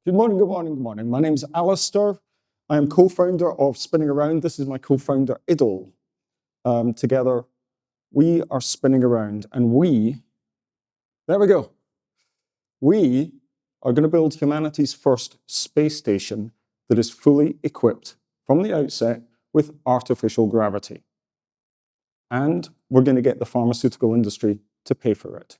Good morning, good morning, good morning. My name's Alastair. I am co-founder of Spinning Around. This is my co-founder, 𝗖𝘁. Together, we are spinning around, and there we go. We are going to build humanity's first space station that is fully equipped from the outset with artificial gravity. And we're going to get the pharmaceutical industry to pay for it.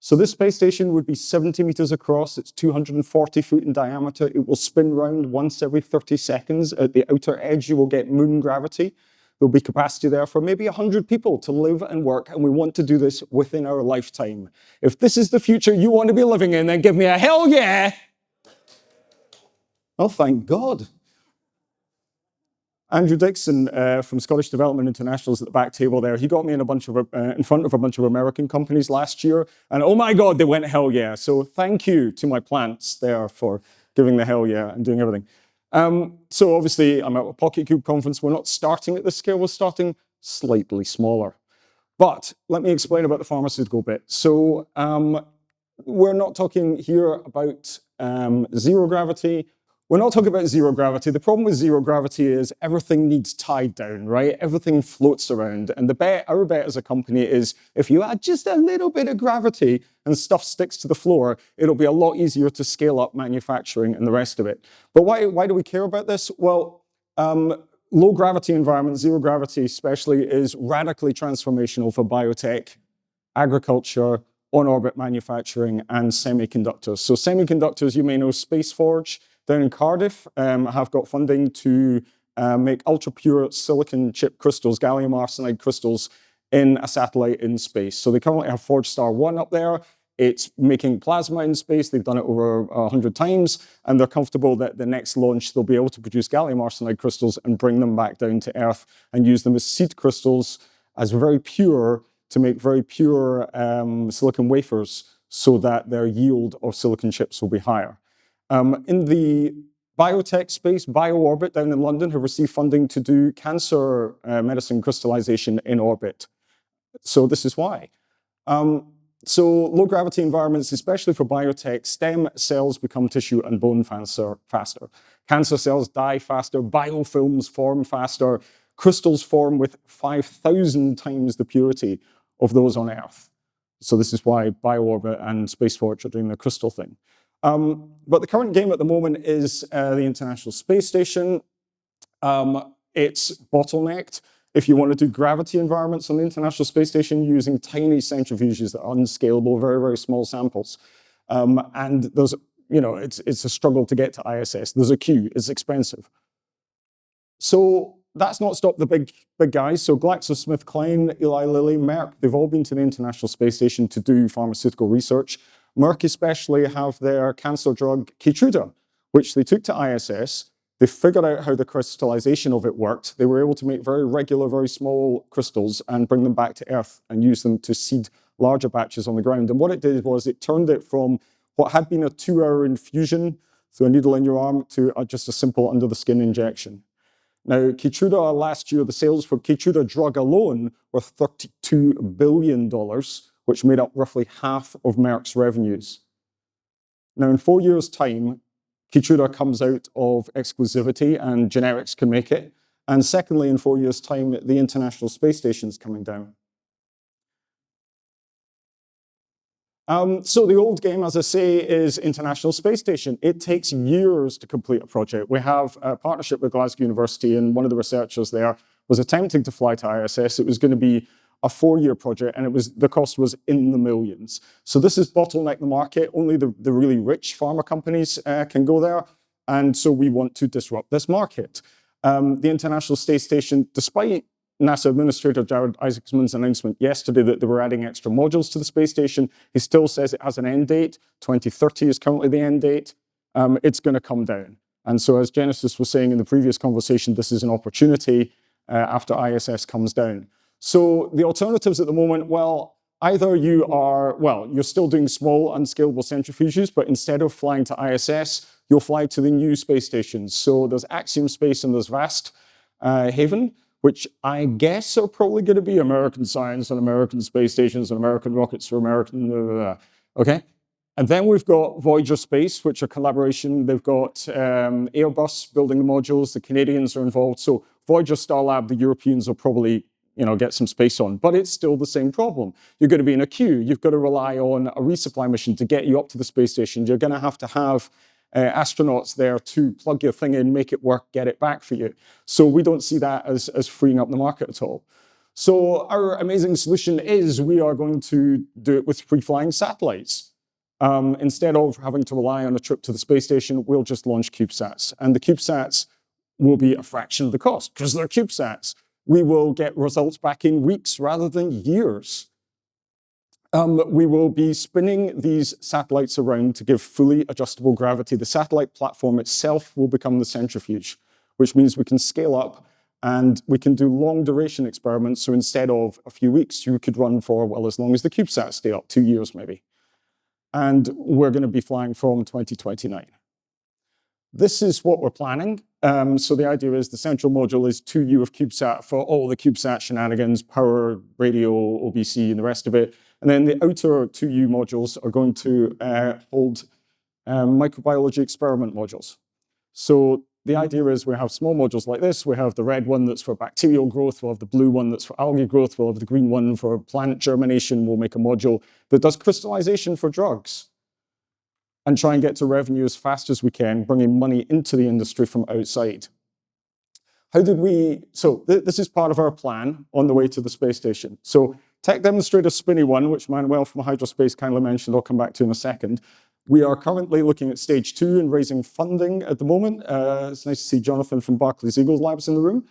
So this space station would be 70 meters across. It's 240 feet in diameter. It will spin round once every 30 seconds. At the outer edge, you will get moon gravity. There'll be capacity there for maybe 100 people to live and work, and we want to do this within our lifetime. If this is the future you want to be living in, then give me a hell yeah! Oh, thank God. Andrew Dixon from Scottish Development International is at the back table there. He got me in front of a bunch of American companies last year, and oh my God, they went hell yeah. So thank you to my plants there for giving the hell yeah and doing everything. So obviously, I'm at a Pocket Cube conference. We're not starting at this scale. We're starting slightly smaller. But let me explain about the pharmaceutical bit. So we're not talking here about zero gravity. We're not talking about zero gravity. The problem with zero gravity is everything needs tied down, right? Everything floats around. And our bet as a company is if you add just a little bit of gravity and stuff sticks to the floor, it'll be a lot easier to scale up manufacturing and the rest of it. But why do we care about this? Well, low gravity environment, zero gravity especially, is radically transformational for biotech, agriculture, on-orbit manufacturing, and semiconductors. So semiconductors, you may know SpaceForge down in Cardiff have got funding to make ultra-pure silicon chip crystals, gallium arsenide crystals, in a satellite in space. So they currently have Forge Star 1 up there. It's making plasma in space. They've done it over 100 times, and they're comfortable that the next launch, they'll be able to produce gallium arsenide crystals and bring them back down to Earth and use them as seed crystals, as very pure, to make very pure silicon wafers so that their yield of silicon chips will be higher. In the biotech space, BioOrbit down in London have received funding to do cancer medicine crystallization in orbit. So this is why. So low gravity environments, especially for biotech, stem cells become tissue and bone faster. Cancer cells die faster, biofilms form faster, crystals form with 5,000 times the purity of those on Earth. So this is why BioOrbit and SpaceForge are doing the crystal thing. But the current game at the moment is the International Space Station. It's bottlenecked. If you want to do gravity environments on the International Space Station using tiny centrifuges that are unscalable, very, very small samples. And there's, it's a struggle to get to ISS. There's a queue, it's expensive. So that's not stopped the big guys. So GlaxoSmithKline, Eli Lilly, Merck, they've all been to the International Space Station to do pharmaceutical research. Merck especially have their cancer drug 𝗖𝗎, which they took to ISS. They figured out how the crystallization of it worked. They were able to make very regular, very small crystals and bring them back to Earth and use them to seed larger batches on the ground. And what it did was it turned it from what had been a 2-hour infusion through a needle in your arm to just a simple under-the-skin injection. Now, 𝗖𝗎 last year, the sales for 𝗖𝗎 drug alone were $32 billion, which made up roughly half of Merck's revenues. Now, in 4 years' time, 𝗖𝗎 comes out of exclusivity and generics can make it. And secondly, in 4 years' time, the International Space Station is coming down. So the old game, as I say, is International Space Station. It takes years to complete a project. We have a partnership with Glasgow University, and one of the researchers there was attempting to fly to ISS. It was going to be a 4-year project, and the cost was in the millions. So this is bottleneck the market. Only the really rich pharma companies can go there, and so we want to disrupt this market. The International Space Station, despite NASA Administrator Jared Isaacman's announcement yesterday that they were adding extra modules to the space station, he still says it has an end date. 2030 is currently the end date. It's going to come down. And so as Genesis was saying in the previous conversation, this is an opportunity after ISS comes down. So the alternatives at the moment, well, either you're still doing small, unscalable centrifuges, but instead of flying to ISS, you'll fly to the new space stations. So there's Axiom Space and there's Vast Haven, which I guess are probably going to be American science and American space stations and American rockets for American, okay? And then we've got Voyager Space, which are collaboration. They've got Airbus building the modules. The Canadians are involved. So Voyager Starlab, the Europeans will probably get some space on. But it's still the same problem. You're going to be in a queue. You've got to rely on a resupply mission to get you up to the space station. You're going to have astronauts there to plug your thing in, make it work, get it back for you. So we don't see that as freeing up the market at all. So our amazing solution is we are going to do it with free-flying satellites. Instead of having to rely on a trip to the space station, we'll just launch CubeSats. And the CubeSats will be a fraction of the cost because they're CubeSats. We will get results back in weeks rather than years. We will be spinning these satellites around to give fully adjustable gravity. The satellite platform itself will become the centrifuge, which means we can scale up and we can do long duration experiments. So instead of a few weeks, you could run for, well, as long as the CubeSats stay up, 2 years maybe. And we're going to be flying from 2029. This is what we're planning. So the idea is the central module is 2U of CubeSat for all the CubeSat shenanigans, power, radio, OBC, and the rest of it. And then the outer 2U modules are going to hold microbiology experiment modules. So the idea is we have small modules like this. We have the red one that's for bacterial growth. We'll have the blue one that's for algae growth. We'll have the green one for plant germination. We'll make a module that does crystallization for drugs and try and get to revenue as fast as we can, bringing money into the industry from outside. So this is part of our plan on the way to the space station. So tech demonstrator 𝗖cie, which Manuel from Hydrospace kindly mentioned, I'll come back to in a second. We are currently looking at stage 2 and raising funding at the moment. It's nice to see Jonathan from Barclays Eagles Labs in the room.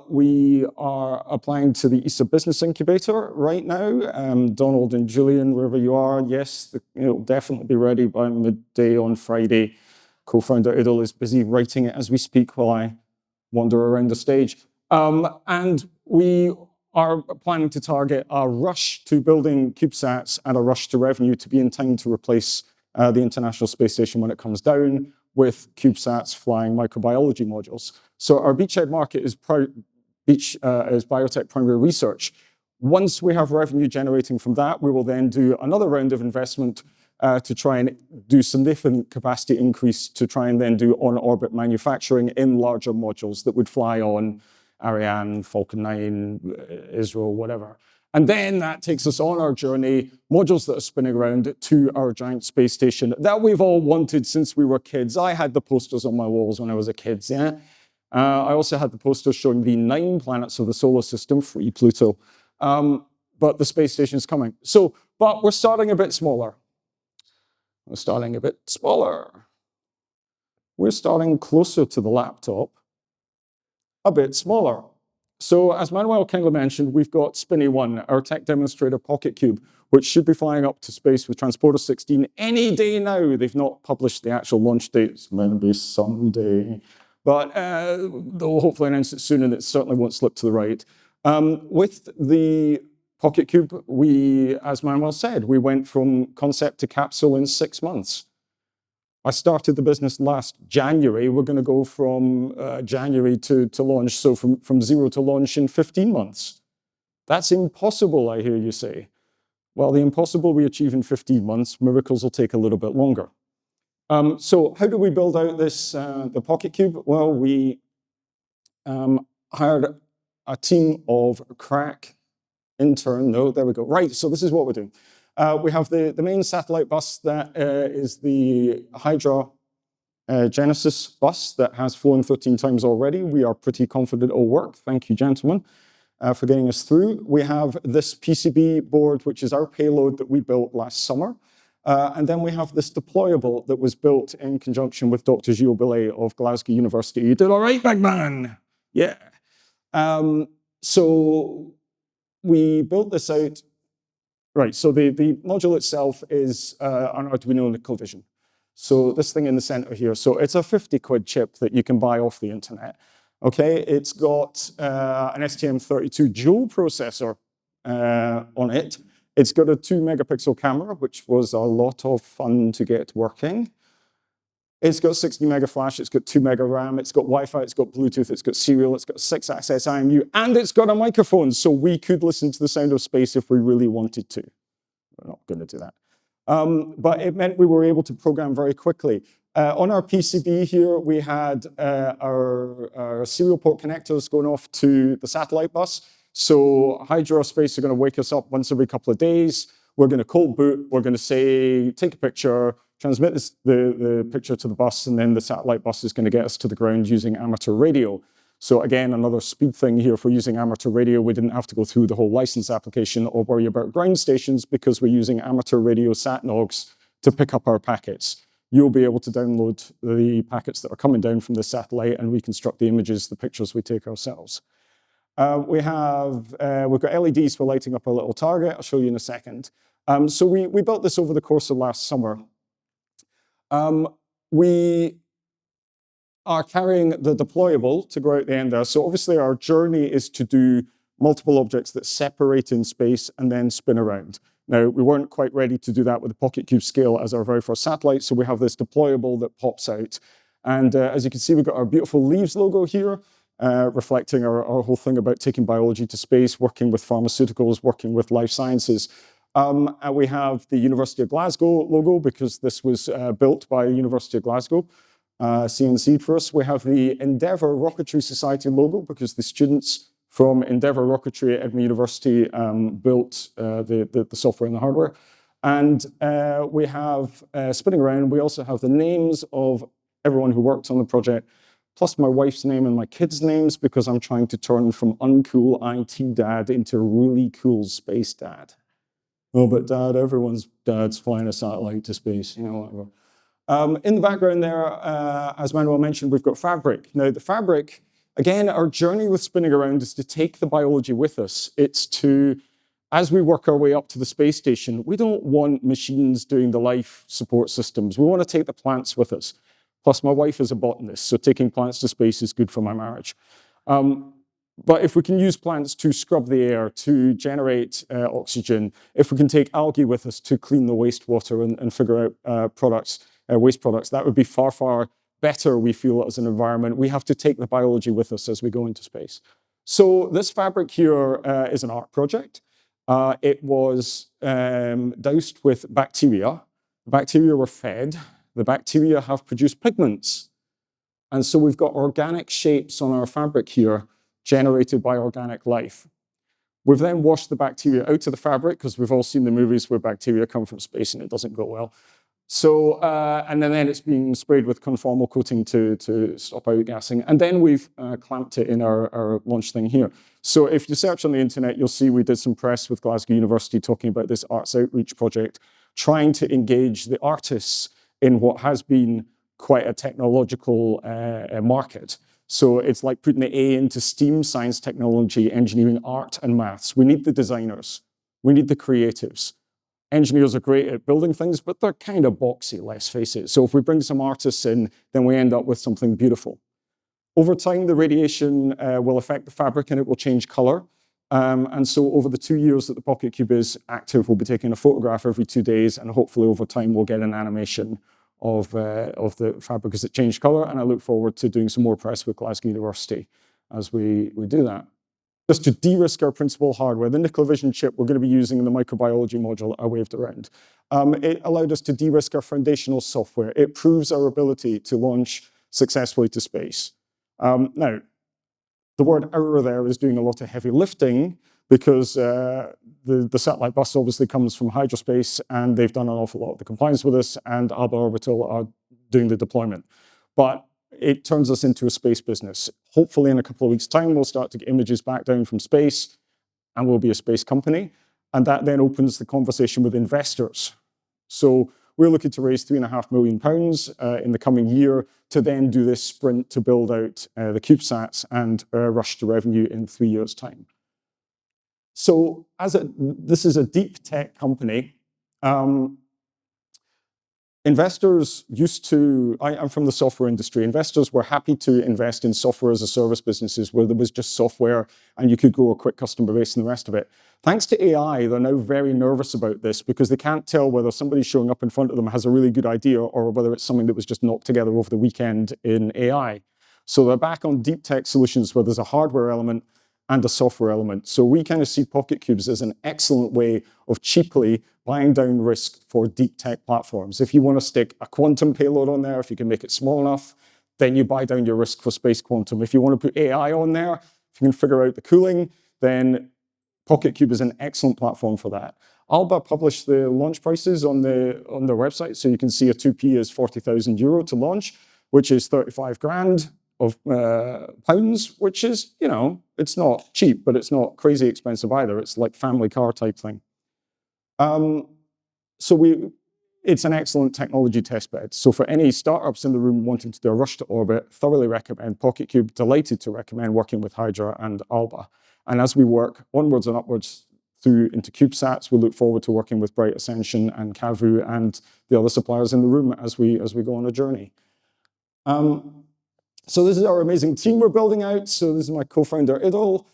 We are applying to the 𝗖cie Business Incubator right now. Donald and Julian, wherever you are, yes, it'll definitely be ready by midday on Friday. Co-founder Idil is busy writing it as we speak while I wander around the stage. And we are planning to target a rush to building CubeSats and a rush to revenue to be in time to replace the International Space Station when it comes down with CubeSats flying microbiology modules. So our beachhead market is biotech primary research. Once we have revenue generating from that, we will then do another round of investment to try and do significant capacity increase to try and then do on-orbit manufacturing in larger modules that would fly on Ariane, Falcon 9, Israel, whatever. And then that takes us on our journey, modules that are spinning around to our giant space station that we've all wanted since we were kids. I had the posters on my walls when I was a kid, yeah? I also had the posters showing the 9 planets of the solar system, free Pluto. But the space station is coming. But we're starting a bit smaller. We're starting closer to the laptop, a bit smaller. So as Manuel kindly mentioned, we've got 𝗖cie, our tech demonstrator pocket cube, which should be flying up to space with Transporter 16 any day now. They've not published the actual launch date. It's meant to be someday. But they'll hopefully announce it soon, and it certainly won't slip to the right. With the pocket cube, as Manuel said, we went from concept to capsule in 6 months. I started the business last January. We're going to go from January to launch, so from 0 to launch in 15 months. That's impossible, I hear you say. Well, the impossible we achieve in 15 months, miracles will take a little bit longer. So how do we build out the pocket cube? Well, we hired a team of crack there we go. Right, so this is what we're doing. We have the main satellite bus that is the Hydra Genesis bus that has flown 13 times already. We are pretty confident it'll work. Thank you, gentlemen, for getting us through. We have this PCB board, which is our payload that we built last summer. And then we have this deployable that was built in conjunction with Dr. 𝗖cie viņš of Glasgow University. You did all right, big man? Yeah. So we built this out. Right, so the module itself is an Arduino CoviSion. So this thing in the center here, so it's a 50 quid chip that you can buy off the internet. Okay, it's got an STM32 dual processor on it. It's got a 2 megapixel camera, which was a lot of fun to get working. It's got 60 mega flash, it's got 2 mega RAM, it's got Wi-Fi, it's got Bluetooth, it's got serial, it's got 6-access IMU, and it's got a microphone, so we could listen to the sound of space if we really wanted to. We're not going to do that. But it meant we were able to program very quickly. On our PCB here, we had our serial port connectors going off to the satellite bus. So Hydrospace are going to wake us up once every couple of days. We're going to cold boot. We're going to say, take a picture, transmit the picture to the bus, and then the satellite bus is going to get us to the ground using amateur radio. So again, another speed thing here. If we're using amateur radio, we didn't have to go through the whole license application or worry about ground stations because we're using amateur radio satnogs to pick up our packets. You'll be able to download the packets that are coming down from the satellite and reconstruct the images, the pictures we take ourselves. We've got LEDs for lighting up our little target. I'll show you in a second. So we built this over the course of last summer. We are carrying the deployable to go out the end there. So obviously our journey is to do multiple objects that separate in space and then spin around. Now, we weren't quite ready to do that with the Pocket Cube scale as our very first satellite, so we have this deployable that pops out. And as you can see, we've got our beautiful Leaves logo here, reflecting our whole thing about taking biology to space, working with pharmaceuticals, working with life sciences. And we have the University of Glasgow logo because this was built by the University of Glasgow. CNC'd for us. We have the Endeavour Rocketry Society logo because the students from Endeavour Rocketry at Edinburgh University built the software and the hardware. And we have, spinning around, we also have the names of everyone who worked on the project, plus my wife's name and my kids' names, because I'm trying to turn from uncool IT dad into really cool space dad. Oh, but dad, everyone's dad's flying a satellite to space, you know, whatever. In the background there, as Manuel mentioned, we've got Fabric. Now, the Fabric, again, our journey with spinning around is to take the biology with us. It's to, as we work our way up to the space station, we don't want machines doing the life support systems. We want to take the plants with us. Plus, my wife is a botanist, so taking plants to space is good for my marriage. But if we can use plants to scrub the air, to generate oxygen, if we can take algae with us to clean the wastewater and figure out waste products, that would be far, far better, we feel, as an environment. We have to take the biology with us as we go into space. So this Fabric here is an art project. It was doused with bacteria. The bacteria were fed. The bacteria have produced pigments. And so we've got organic shapes on our Fabric here generated by organic life. We've then washed the bacteria out of the Fabric because we've all seen the movies where bacteria come from space and it doesn't go well. So, and then it's being sprayed with conformal coating to stop outgassing. And then we've clamped it in our launch thing here. So if you search on the internet, you'll see we did some press with Glasgow University talking about this arts outreach project, trying to engage the artists in what has been quite a technological market. So it's like putting the A into STEAM, science, technology, engineering, art, and maths. We need the designers. We need the creatives. Engineers are great at building things, but they're kind of boxy, let's face it. So if we bring some artists in, then we end up with something beautiful. Over time, the radiation will affect the Fabric and it will change color. And so over the 2 years that the Pocket Cube is active, we'll be taking a photograph every 2 days, and hopefully over time we'll get an animation of the Fabric as it changed color. And I look forward to doing some more press with Glasgow University as we do that. Just to de-risk our principal hardware, the nickel vision chip we're going to be using in the microbiology module I waved around. It allowed us to de-risk our foundational software. It proves our ability to launch successfully to space. Now, the word error there is doing a lot of heavy lifting because the satellite bus obviously comes from Hydrospace and they've done an awful lot of the compliance with us, and Alba Orbital are doing the deployment. But it turns us into a space business. Hopefully in a couple of weeks' time, we'll start to get images back down from space and we'll be a space company. And that then opens the conversation with investors. So we're looking to raise £3.5 million in the coming year to then do this sprint to build out the CubeSats and rush to revenue in 3 years' time. So this is a deep tech company. Investors used to, I'm from the software industry, investors were happy to invest in software as a service businesses where there was just software and you could grow a quick customer base and the rest of it. Thanks to AI, they're now very nervous about this because they can't tell whether somebody showing up in front of them has a really good idea or whether it's something that was just knocked together over the weekend in AI. So they're back on deep tech solutions where there's a hardware element and a software element. So we kind of see pocket cubes as an excellent way of cheaply buying down risk for deep tech platforms. If you want to stick a quantum payload on there, if you can make it small enough, then you buy down your risk for space quantum. If you want to put AI on there, if you can figure out the cooling, then Pocket Cube is an excellent platform for that. 𝗨𝘀 published the launch prices on their website, so you can see a 2P is 40,000 euro to launch, which is 35 grand of pounds, which is, you know, it's not cheap, but it's not crazy expensive either. It's like family car type thing. It's an excellent technology testbed. So for any startups in the room wanting to do a rush to orbit, thoroughly recommend Pocket Cube. Delighted to recommend working with 𝗁𝘁 and 𝗨𝘀. And as we work onwards and upwards through into CubeSats, we look forward to working with Bright Ascension and 𝗁𝘁 and the other suppliers in the room as we go on a journey. So this is our amazing team we're building out. So this is my co-founder, 𝗖𝘁.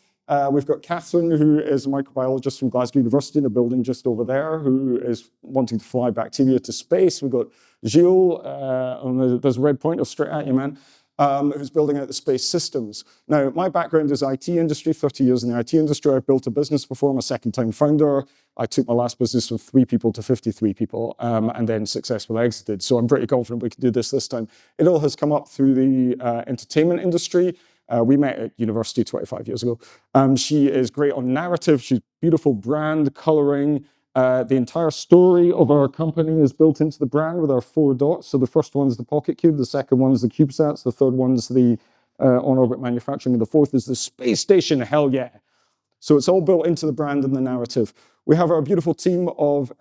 We've got Catherine, who is a microbiologist from Glasgow University in a building just over there, who is wanting to fly bacteria to space. We've got 𝗁𝘁, there's a red pointer straight at you, man, who's building out the space systems. Now, my background is IT industry, 30 years in the IT industry. I've built a business before. I'm a second-time founder. I took my last business from 3 people to 53 people, and then successfully exited. So I'm pretty confident we can do this time. 𝗖𝘁 has come up through the entertainment industry. We met at university 25 years ago. She is great on narrative. She's beautiful brand, coloring. The entire story of our company is built into the brand with our 4 dots. So the first one's the Pocket Cube, the second one's the CubeSats, the third one's the on-orbit manufacturing, and the fourth is the space station, hell yeah. So it's all built into the brand and the narrative. We have our beautiful team of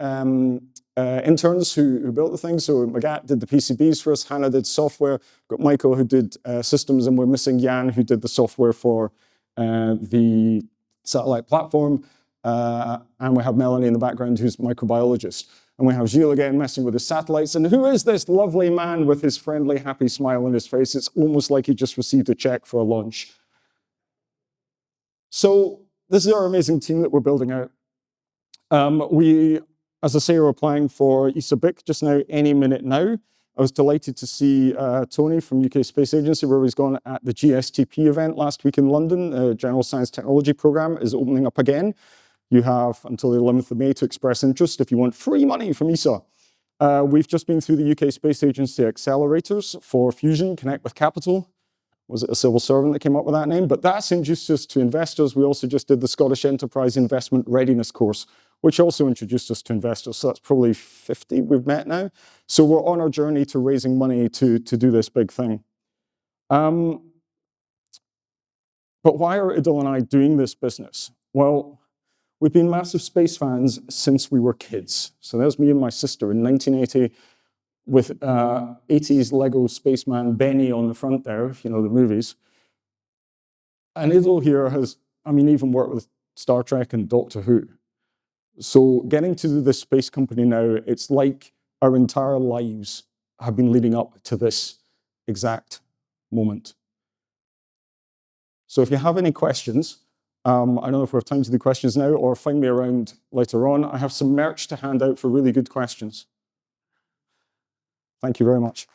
interns who built the thing. So Magat did the PCBs for us, Hannah did software, got Michael who did systems, and we're missing Jan who did the software for the satellite platform. And we have Melanie in the background who's a microbiologist. And we have Gilles again messing with the satellites. And who is this lovely man with his friendly, happy smile on his face? It's almost like he just received a check for a launch. So this is our amazing team that we're building out. We, as I say, are applying for 𝗖𝘁 BIC just now, any minute now. I was delighted to see Tony from UK Space Agency, where he's gone at the GSTP event last week in London. The General Science Technology Programme is opening up again. You have until the 11th of May to express interest if you want free money from 𝗖𝘁. We've just been through the UK Space Agency accelerators for Fusion, Connect with Capital. Was it a civil servant that came up with that name? But that's introduced us to investors. We also just did the Scottish Enterprise Investment Readiness course, which also introduced us to investors. So that's probably 50 we've met now. So we're on our journey to raising money to do this big thing. But why are 𝗖𝘁 and I doing this business? Well, we've been massive space fans since we were kids. So there's me and my sister in 1980 with 80s Lego spaceman Benny on the front there, if you know the movies. And 𝗖𝘁 here has, I mean, even worked with Star Trek and Doctor Who. So getting to do this space company now, it's like our entire lives have been leading up to this exact moment. So if you have any questions, I don't know if we have time to do questions now, or find me around later on. I have some merch to hand out for really good questions. Thank you very much.